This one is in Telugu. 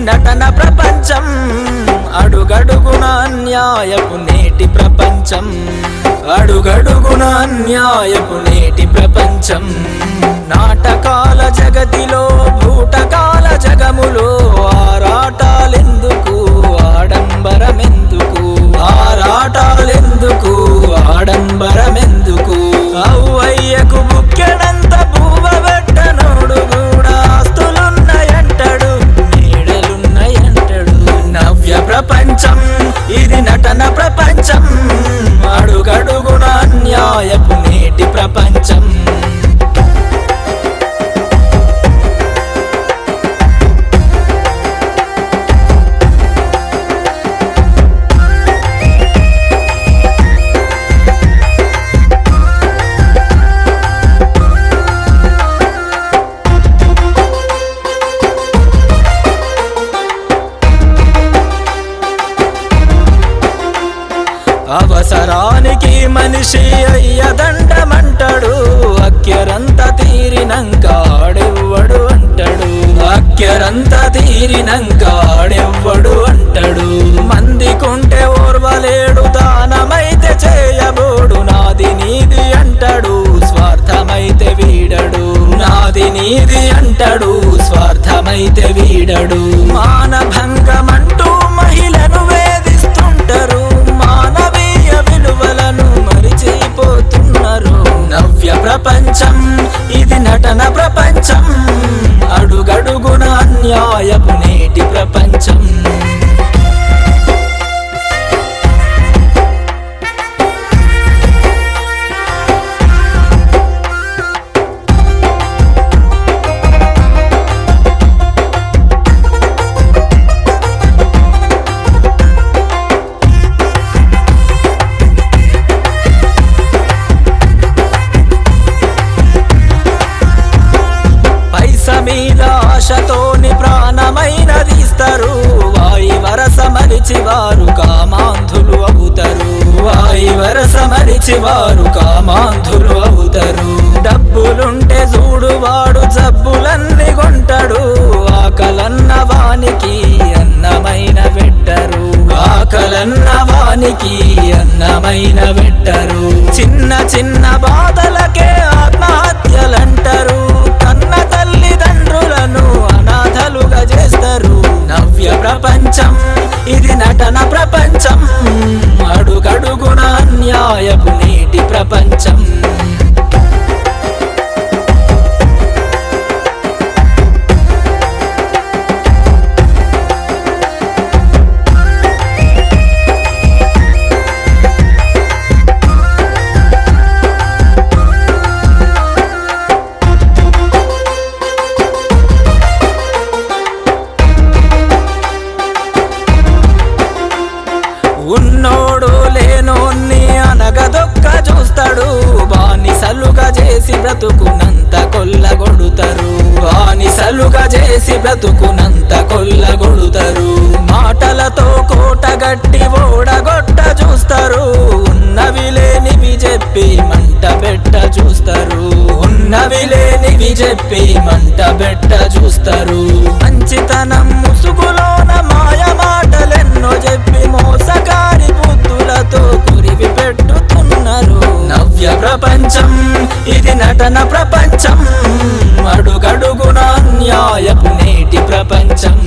నటన ప్రపంచం, అడుగడుగున అన్యాయపు నేటి ప్రపంచం, అడుగడుగున అన్యాయపు నేటి ప్రపంచం. నాటకాల జగతిలో భూటకాల జగములో ఆరాటాలెందుకు ఆడంబరమెందుకు, ఆరాటాలెందుకు ఆడంబరమెందుకు. అవ్వయ్యకు బుక్కెడంత పువ్వ పెట్టనోడు కూడా ఆస్తులున్నాయంటాడు, నీడలున్నాయంటాడు. నవ్య ప్రపంచం ఇది నటన ప్రపంచం, అడుగడుగున అన్యాయపు నేటి ప్రపంచం. అవసరానికి మనిషి అయ్యదండమంటాడు, అక్కెరంత తీరినంక ఆడెవ్వడు అంటాడు, అక్కెరంత తీరినంక ఆడెవ్వడు అంటాడు. మందికుంటే ఓర్వలేడు దానమైతే చేయబోడు, నాది నీది అంటాడు స్వార్థమైతే వీడడు, నాది నీది అంటాడు స్వార్థమైతే వీడడు. మానభంగమంటూ మహిళను వేధిస్తుంటారు, విలువలను మరిచిపోతున్నారు. నవ్య ప్రపంచం ఇది నటన ప్రపంచం, అడుగడుగున అన్యాయపు నేటి ప్రపంచం. మీద ఆశతోని ప్రాణమైనదిస్తారు, వాయి వరస మరిచి వారు కామాంధులు అవుతారు, వాయి వరస మరిచి వారు కామాంధులు అవుతారు. డబ్బులుంటే చూడువాడు జబ్బులన్నీ కొంటాడు, ఆకలన్న వానికి అన్నమైన పెట్టరు, ఆకలన్న వానికి అన్నమైన పెట్టరు. చిన్న చిన్న బాధలకే ఆత్మహత్యలంటారు, కన్న తల్లిదండ్రులను అనాథలుగా చేస్తారు. నవ్య ప్రపంచం ఇది నటన ప్రపంచం, అడుగడుగున అన్యాయపు నేటి ప్రపంచం. ఉన్నోడు లేనోన్ని అనగదొక్క చూస్తాడు, బానిసలుగా చేసి బ్రతుకునంత కొల్లగొడుతారు, బానిసలుగా చేసి బ్రతుకునంత కొల్లగొడుతారు. మాటలతో కోటగట్టి ఓడగొట్ట చూస్తారు, ఉన్నవి లేనివి చెప్పి మంట పెట్ట చూస్తారు, ఉన్నవి లేనివి చెప్పి మంట పెట్ట చూస్తారు. మంచితనం ముసుగులోన మాయ మాటలెన్నో చెప్పి మోసగారి బుద్ధులతో కురివి పెట్టుతున్నారు. నవ్య ప్రపంచం ఇది నటన ప్రపంచం, అడుగడుగున అన్యాయపు నేటి ప్రపంచం.